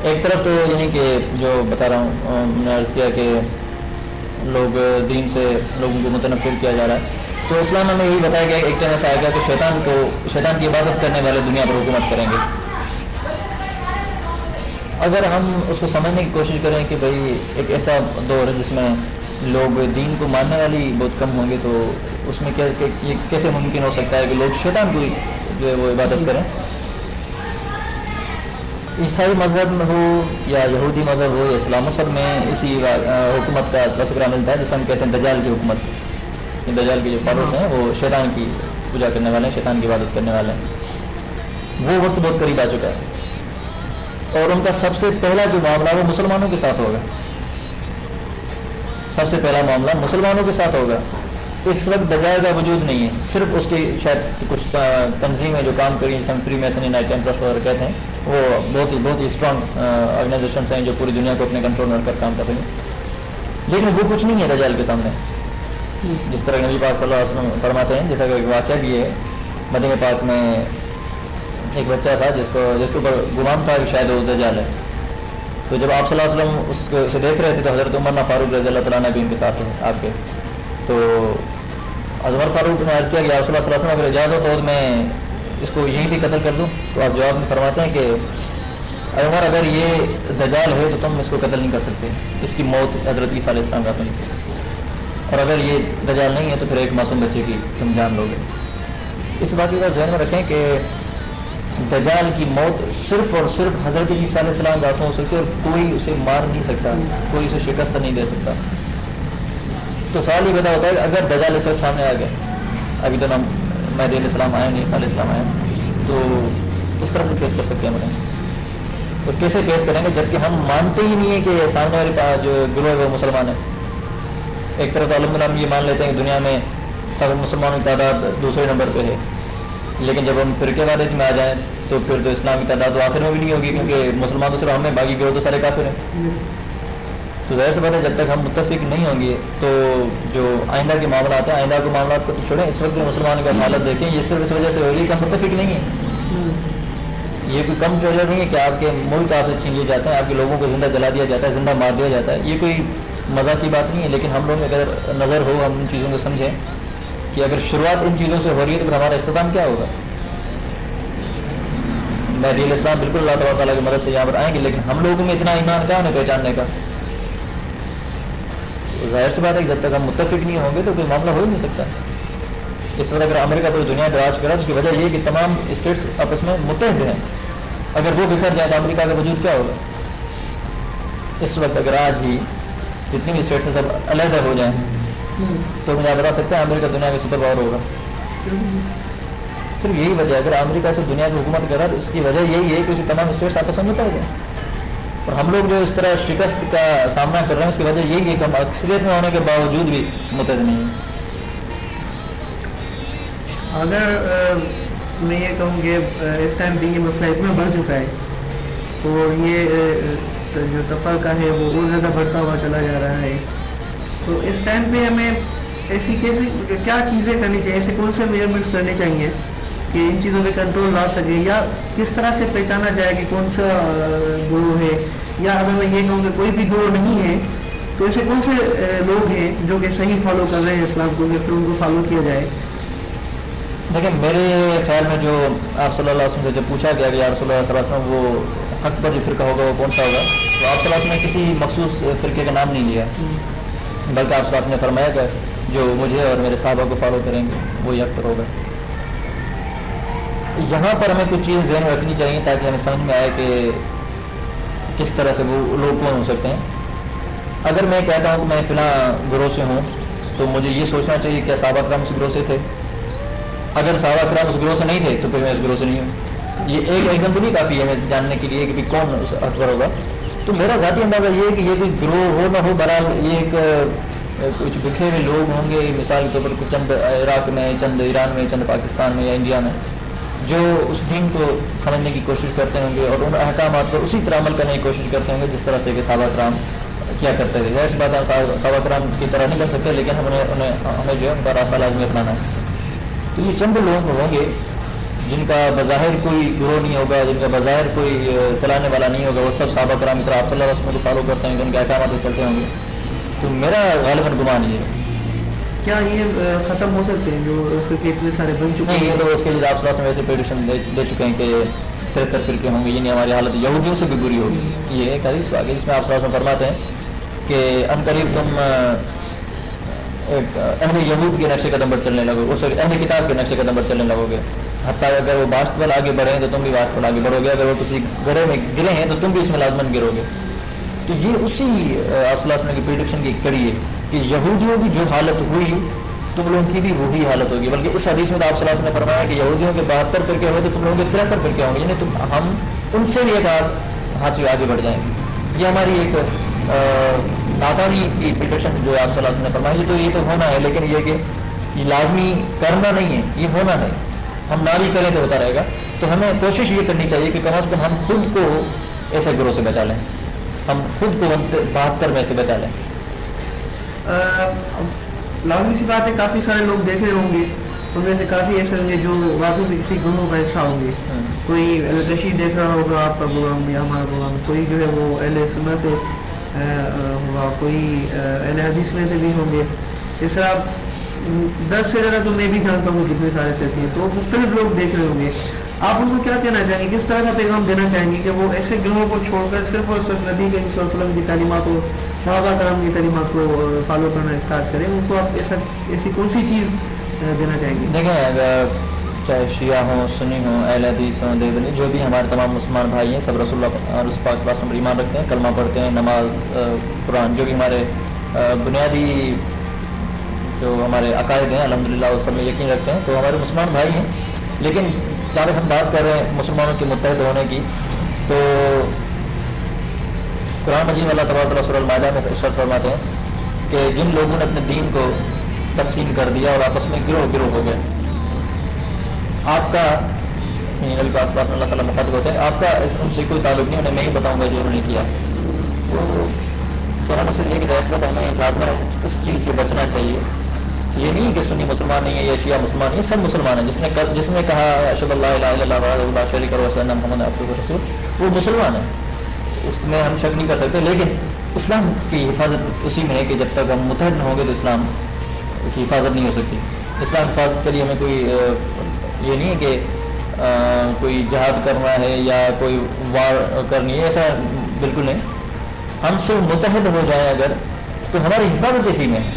ایک طرف تو یعنی کہ جو بتا رہا ہوں میں نے عرض کیا کہ لوگ دین سے لوگوں کو متنفر کیا جا رہا ہے، تو اسلام ہمیں یہی بتایا گیا کہ ایک دن ایسا آئے گا کہ شیطان کی عبادت کرنے والے دنیا پر حکومت کریں گے۔ اگر ہم اس کو سمجھنے کی کوشش کریں کہ بھئی ایک ایسا دور ہے جس میں لوگ دین کو ماننے والی بہت کم ہوں گے، تو اس میں یہ کیسے ممکن ہو سکتا ہے کہ لوگ شیطان کو جو ہے وہ عبادت کریں؟ عیسائی مذہب میں ہو یا یہودی مذہب ہو یا اسلام، سب میں اسی حکومت کا تذکرہ ملتا ہے جسے ہم کہتے ہیں دجال کی حکومت۔ دجال کے جو فالوورز ہیں وہ شیطان کی پوجا کرنے والے ہیں، شیطان کی عبادت کرنے والے ہیں۔ وہ وقت بہت قریب آ چکا ہے، اور ان کا سب سے پہلا جو معاملہ وہ مسلمانوں کے ساتھ ہوگا۔ سب سے پہلا معاملہ مسلمانوں کے ساتھ ہوگا۔ اس وقت دجال کا وجود نہیں ہے، صرف اس کی شاید کچھ تنظیمیں جو کام کری جسے ہم فری میسن نائٹ ٹیمپلرس وغیرہ کہتے ہیں، وہ بہت ہی اسٹرانگ آرگنائزیشنس ہیں جو پوری دنیا کو اپنے کنٹرول میں کر کام کر رہی ہیں، لیکن وہ کچھ نہیں ہے دجال کے سامنے۔ جس طرح نبی پاک صلی اللہ علیہ وسلم فرماتے ہیں، جیسا کہ ایک واقعہ بھی ہے، مدینہ پاک میں ایک بچہ تھا جس کے اوپر گمان تھا کہ شاید وہ دجال ہے، تو جب آپ صلی اللہ علیہ وسلم اسے دیکھ رہے تھے تو حضرت عمر فاروق رضی اللہ تعالیٰ نے بھی ان کے ساتھ ہیں آپ کے، تو عمر فاروق نے عرض کیا کہ آپ صلی اللہ علیہ وسلم اگر اجازت ہو تو میں اس کو یہیں بھی قتل کر دوں؟ تو آپ جواب میں فرماتے ہیں کہ عمر اگر یہ دجال ہے تو تم اس کو قتل نہیں کر سکتے، اس کی موت حضرت عیسیٰ علیہ السلام کا نہیں کی، اور اگر یہ دجال نہیں ہے تو پھر ایک معصوم بچے کی تم جان لو گے۔ اس واقعے کا ذہن میں رکھیں کہ دجال کی موت صرف اور صرف حضرت عیسیٰ علیہ السلام کے ہاتھوں ہو سکتی ہے، اور کوئی اسے مار نہیں سکتا، کوئی اسے شکست نہیں دے سکتا۔ تو سوال یہ پیدا ہوتا ہے کہ اگر دجال اس وقت سامنے آ گیا، ابھی تو مہدی علیہ السلام آئے نہیں، عیسیٰ علیہ السلام آئے، تو کس طرح سے فیس کر سکتے ہیں ہم؟ تو کیسے فیس کریں گے جبکہ ہم مانتے ہی نہیں ہیں کہ سامنے والے پاس جو گروہ ہے وہ مسلمان ہے؟ ایک طرح تو الحمدللہ ہم یہ مان لیتے ہیں کہ دنیا میں سب مسلمانوں کی تعداد دوسرے نمبر پہ ہے، لیکن جب ہم فرقے وحدت میں آ جائیں تو پھر تو اسلام کی تعداد تو آخر میں بھی نہیں ہوگی، کیونکہ مسلمان تو صرف ہمیں، باقی گروہ تو سارے کافر ہیں۔ تو ظاہر سی بات ہے جب تک ہم متفق نہیں ہوں گے تو جو آئندہ کے معاملات ہیں، آئندہ کے معاملات کو چھوڑیں، اس وقت مسلمانوں کا حالت دیکھیں، یہ صرف اس وجہ سے ہو رہی ہے کہ ہم متفق نہیں ہیں۔ یہ کوئی کم چوجہ نہیں ہے کہ آپ کے ملک آپ سے چھین لیے جاتے ہیں، آپ کے لوگوں کو زندہ جلا دیا جاتا ہے، زندہ مار دیا جاتا ہے، یہ کوئی مزاق کی بات نہیں ہے، لیکن ہم لوگ اگر نظر ہو، ہم ان چیزوں کو سمجھیں کہ اگر شروعات ان چیزوں سے ہو رہی ہے تو پھر ہمارا اختتام کیا ہوگا؟ مہدی علیہ السلام بالکل اللہ تبارک تعالیٰ کی مدد سے یہاں پر آئیں گے، لیکن ہم لوگوں میں اتنا ایمان کہاں انہیں پہچاننے کا؟ ظاہر سی بات ہے کہ جب تک ہم متفق نہیں ہوں گے تو کوئی معاملہ ہو ہی نہیں سکتا۔ اس وقت اگر امریکہ پوری دنیا پہ راج کرا تو اس کی وجہ یہ ہے کہ تمام اسٹیٹس آپس میں متحد ہیں، اگر وہ بکھر جائے تو امریکہ کا وجود کیا ہوگا؟ اس وقت اگر آج ہی جتنی بھی اسٹیٹس ہیں سب علیحدہ ہو جائیں تو مجھے آپ بتا سکتے ہیں امریکہ دنیا میں سپر پاور ہوگا؟ صرف یہی وجہ ہے، اگر امریکہ سے دنیا کی حکومت کر رہا ہے تو اس کی وجہ یہی ہے کہ اس تمام اسٹیٹس آپس میں متحد ہیں، اور ہم لوگ جو اس طرح شکست کا سامنا کر رہے ہیں اس کی وجہ یہی ہے کہ ہم اکثریت میں ہونے کے باوجود بھی متحد نہیں ہیں۔ اگر میں یہ کہوں کہ اس ٹائم بھی یہ مسئلہ اتنا بڑھ چکا ہے اور یہ جو تفرقہ ہے وہ اور زیادہ بڑھتا ہوا چلا جا رہا ہے، تو اس ٹائم پہ ہمیں ایسی کیا چیزیں کرنی چاہیے، ایسے کون سے میجرمنٹس کرنے چاہیے کہ ان چیزوں پہ کنٹرول لا سکے، یا کس طرح سے پہچانا جائے کہ کون سا گروہ ہے، یا اگر میں یہ کہوں کہ کوئی بھی گروہ نہیں ہے تو ایسے کون سے لوگ ہیں جو کہ صحیح فالو کر رہے ہیں اسلام کو، کہ پھر ان کو فالو کیا جائے؟ دیکھیں میرے خیال میں جو آپ صلی اللہ علیہ وسلم سے جب پوچھا گیا کہ یا رسول اللہ صلی اللہ علیہ وسلم وہ حق پر جو فرقہ ہوگا وہ کون سا ہوگا، تو آپ صلی اللہ علیہ وسلم نے کسی مخصوص فرقے کا نام نہیں لیا، بلکہ آپ صلی اللہ علیہ وسلم نے فرمایا کہ جو مجھے اور میرے صحابہ کو فالو کریں گے وہی حق پر ہوگا۔ یہاں پر ہمیں کچھ چیزیں ذہن میں رکھنی چاہیے تاکہ ہمیں سمجھ میں آئے کہ کس طرح سے وہ لوگ کون ہو سکتے ہیں۔ اگر میں کہتا ہوں کہ میں فلاں گروہ سے ہوں تو مجھے یہ سوچنا چاہیے کہ صحابہ کرام اس گروہ سے تھے، اگر صحابہ کرام اس گروہ سے نہیں تھے تو پھر میں اس گروہ سے نہیں ہوں۔ یہ ایک ایگزامپل نہیں کافی ہے ہمیں جاننے کے لیے کہ کون اس حق پر ہوگا۔ تو میرا ذاتی اندازہ یہ ہے کہ یہ کوئی گروہ ہو نہ ہو، بہرحال یہ ایک کچھ بکھرے ہوئے لوگ ہوں گے، مثال کے طور پر کچھ چند عراق میں، چند ایران میں، چند پاکستان میں یا انڈیا میں، جو اس دین کو سمجھنے کی کوشش کرتے ہوں گے اور ان احکامات پر اسی طرح عمل کرنے کی کوشش کرتے ہوں گے جس طرح سے کہ صحابہ کرام کیا کرتے تھے۔ ظاہر سی بات ہے صحابہ کرام کی طرح نہیں بن سکتے، لیکن ہمیں جو ہے ان کا راستہ لازمی اپنانا ہے۔ تو یہ چند لوگ ہوں گے جن کا بظاہر کوئی گروہ نہیں ہوگا, جن کا بظاہر کوئی چلانے والا نہیں ہوگا, وہ سب صحابہ کرام کی طرح آپ صلی اللہ علیہ وسلم کو فالو کرتے ہیں, ان کے احکامات پہ چلتے ہوں گے. تو میرا غالباً گمان یہ ہے. کیا یہ ختم ہو سکتے ہیں جو فرقے اتنے سارے بن چکے ہیں؟ نہیں, یہ تو اس کے لیے آپ صلی اللہ علیہ وسلم ویسے پریڈکشن دے چکے ہیں کہ 73 فرقے ہوں گے, یعنی ہماری حالت یہودیوں سے بھی بری ہوگی. یہ ایک حدیث پاک ہے جس میں آپ صلی اللہ علیہ وسلم فرماتے ہیں کہ ان قریب تم ایک اہل یہود کے نقش قدم پر چلنے لگو گے, سوری اہل کتاب کے نقش قدم پر چلنے لگو گے. حتیٰ اگر وہ باشت پر آگے بڑھے ہیں تو تم بھی باشت پر آگے بڑھو گے, اگر وہ کسی گڑھے میں گرے ہیں تو تم بھی اس میں لازماً گرو گے. تو یہ اسی آپ صلی اللہ علیہ وسلم کی پریڈکشن کی کڑی ہے کہ یہودیوں کی جو حالت ہوئی تم لوگوں کی بھی وہی حالت ہوگی. بلکہ اس حدیث میں تو آپ صلی اللہ علیہ وسلم نے فرمایا کہ یہودیوں کے 72 فرقے ہوئے تو تم لوگوں کے 73 فرقے ہوں گے, یعنی ہم ان سے بھی ایک ہاتھ آگے بڑھ جائیں گے. یہ ہماری ایک نادانی کی پریڈکشن جو آپ صلی اللہ علیہ وسلم نے فرمائی. تو یہ تو ہونا ہے, لیکن یہ کہ یہ لازمی کرنا نہیں ہے, یہ ہونا ہے. ہم نہ بھی کریں تو ہوتا رہے گا. تو ہمیں کوشش یہ کرنی چاہیے کہ کم از کم ہم خود کو ایسے گروہ سے بچا لیں, ہم خود کو 72 میں سے بچا لیں. لازمی سی بات ہے, کافی سارے لوگ دیکھ رہے ہوں گے, ان میں سے کافی ایسے ہوں گے جو واقعی کسی گروہ کا حصہ ہوں گے. کوئی رشید دیکھ رہا ہوگا آپ کا پروگرام یا ہمارا پروگرام, کوئی جو ہے وہ اہل سنت سے ہوگا, کوئی اہل حدیث میں سے بھی ہوں گے. اس طرح 10 سے زیادہ تو میں بھی جانتا ہوں کتنے سارے فرقے ہیں, تو مختلف لوگ دیکھ رہے ہوں گے. آپ ان کو کیا کہنا چاہیں گے, کس طرح کا پیغام دینا چاہیں گے کہ وہ ایسے گروہوں کو چھوڑ کر صرف اور صرف نبی کریم صلی اللہ علیہ وسلم کی تعلیمات کو, صحابہ کرام کی تعلیمات کو فالو کرنا اسٹارٹ کریں؟ ان کو آپ ایسی کون سی چیز دینا چاہیں گے؟ دیکھیں, اگر چاہے شیعہ ہوں, سنی ہوں, اہل حدیث ہوں, دیوبندی, جو بھی ہمارے تمام مسلمان بھائی ہیں, سب رسول اللہ پاک صلی اللہ علیہ وسلم پر ایمان رکھتے ہیں, کلمہ پڑھتے ہیں, نماز, قرآن, جو بھی ہمارے بنیادی جو ہمارے عقائد ہیں الحمدللہ وہ سب میں یقین رکھتے ہیں, تو ہمارے مسلمان بھائی ہیں. لیکن جب ہم بات کر رہے ہیں مسلمانوں کے متحد ہونے کی, تو قرآن مجید میں اللہ تبارک و تعالیٰ سورہ المائدہ میں ارشاد فرماتے ہیں کہ جن لوگوں نے اپنے دین کو تقسیم کر دیا اور آپس میں گروہ ہو گئے, آپ کا نبی کے آس پاس میں اللہ تعالیٰ مخاطب ہوتے ہیں, آپ کا ان سے کوئی تعلق نہیں, انہیں میں ہی بتاؤں گا جو انہوں نے کیا. تو ہم مقصد یہ کہ درس میں ہمیں لازماً اس چیز سے بچنا چاہیے. یہ نہیں کہ سنی مسلمان نہیں ہے یا شیعہ مسلمان نہیں ہے, سب مسلمان ہیں. جس نے کہا اشہد اللہ الہ الا اللہ وحدہ لا شریک لہ واشہد ان محمدا عبدہ ورسولہ, وہ مسلمان ہے, اس میں ہم شک نہیں کر سکتے. لیکن اسلام کی حفاظت اسی میں ہے کہ جب تک ہم متحد نہ ہوں گے تو اسلام کی حفاظت نہیں ہو سکتی. اسلام حفاظت کے لیے ہمیں کوئی یہ نہیں ہے کہ کوئی جہاد کرنا ہے یا کوئی وار کرنی ہے, ایسا بالکل نہیں. ہم سب متحد ہو جائیں اگر, تو ہماری حفاظت اسی میں ہے,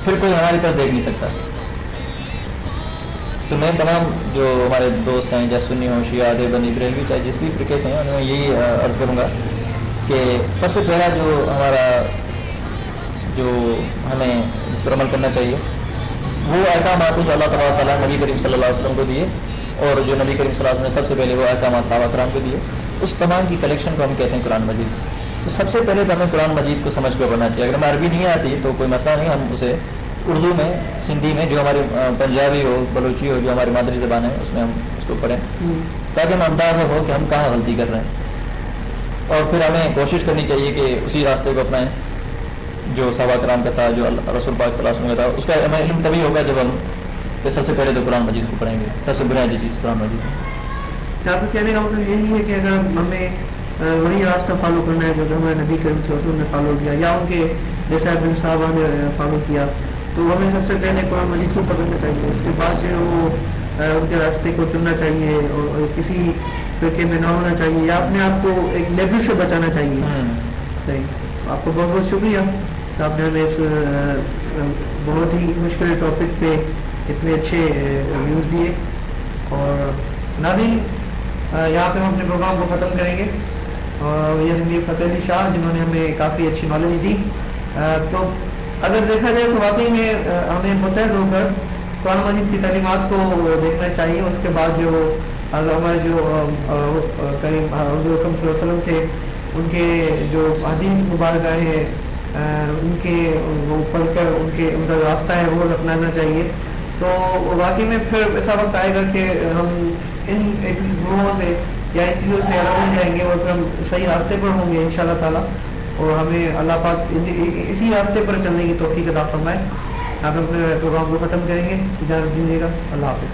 پھر کوئی ہماری طرف دیکھ نہیں سکتا. تو میں تمام جو ہمارے دوست ہیں, جیسے سنی ہوں, شیعہ, دیوبندی, بریلوی, چاہے جس بھی فرقے سے ہیں, انہیں یہی عرض کروں گا کہ سب سے پہلا جو ہمیں اس پر عمل کرنا چاہیے وہ احکامات جو اللہ تبارک و تعالیٰ نبی کریم صلی اللہ علیہ وسلم کو دیے, اور جو نبی کریم صلی اللہ علیہ وسلم نے سب سے پہلے وہ احکامات صحابہ کرام کو دیے, اس تمام کی کلیکشن کو ہم کہتے ہیں قرآن مجید. تو سب سے پہلے تو ہمیں قرآن مجید کو سمجھ کر پڑھنا چاہیے. اگر ہمیں عربی نہیں آتی تو کوئی مسئلہ نہیں, ہم اسے اردو میں, سندھی میں, جو ہماری پنجابی ہو, بلوچی ہو, جو ہماری مادری زبان ہے, اس میں ہم اس کو پڑھیں تاکہ ہمیں اندازہ ہو کہ ہم کہاں غلطی کر رہے ہیں. اور پھر ہمیں کوشش کرنی چاہیے کہ اسی راستے کو اپنائیں جو صحابہ کرام کا تھا, جو رسول پاک صلی اللہ علیہ وسلم کا تھا. اس کا ہمیں علم تبھی ہوگا جب ہم سب سے پہلے تو قرآن مجید کو پڑھیں گے. سب سے بنیادی چیز قرآن مجید ہے. آپ کو کہنے کا مطلب یہی ہے کہ اگر ہمیں وہی راستہ فالو کرنا ہے جو ہمارے نبی کریم صلی اللہ علیہ وسلم نے فالو کیا, یا ان کے جیسے اپنے صحابہ نے فالو کیا, تو ہمیں سب سے پہلے قرآن مجید کو پکڑنا چاہیے. اس کے بعد جو ہے وہ ان کے راستے کو چننا چاہیے, اور کسی فرقے میں نہ ہونا چاہیے, یا اپنے آپ کو ایک لیبل سے بچانا چاہیے. صحیح. آپ کو بہت بہت شکریہ کہ آپ نے ہمیں اس بہت ہی مشکل ٹاپک پہ اتنے اچھے ویوز دیے. اور ناظرین, یہاں پہ ہم اپنے پروگرام کو ختم کریں گے. اور یہ میر فتح علی شاہ جنہوں نے ہمیں کافی اچھی نالج دی. تو اگر دیکھا جائے تو واقعی میں ہمیں متحد ہو کر قرآن مجید کی تعلیمات کو دیکھنا چاہیے. اس کے بعد جو ہمارے جو کریم حضور اکرم صلی اللہ علیہ وسلم تھے, ان کے جو حدیث مبارکہ ہیں, ان کے وہ پڑھ کر ان کا راستہ ہے وہ اپنانا چاہیے. تو واقعی میں پھر ایسا وقت آئے گا کہ ہم ان گروہوں سے یا ان چیزوں سے الگ ہو جائیں گے, اور پھر ہم صحیح راستے پر ہوں گے انشاءاللہ تعالیٰ. اور ہمیں اللہ پاک اسی راستے پر چلنے کی توفیق عطا فرمائے. آپ اپنے پروگرام کو ختم کریں گے. اجازت دیجیے گا. اللہ حافظ.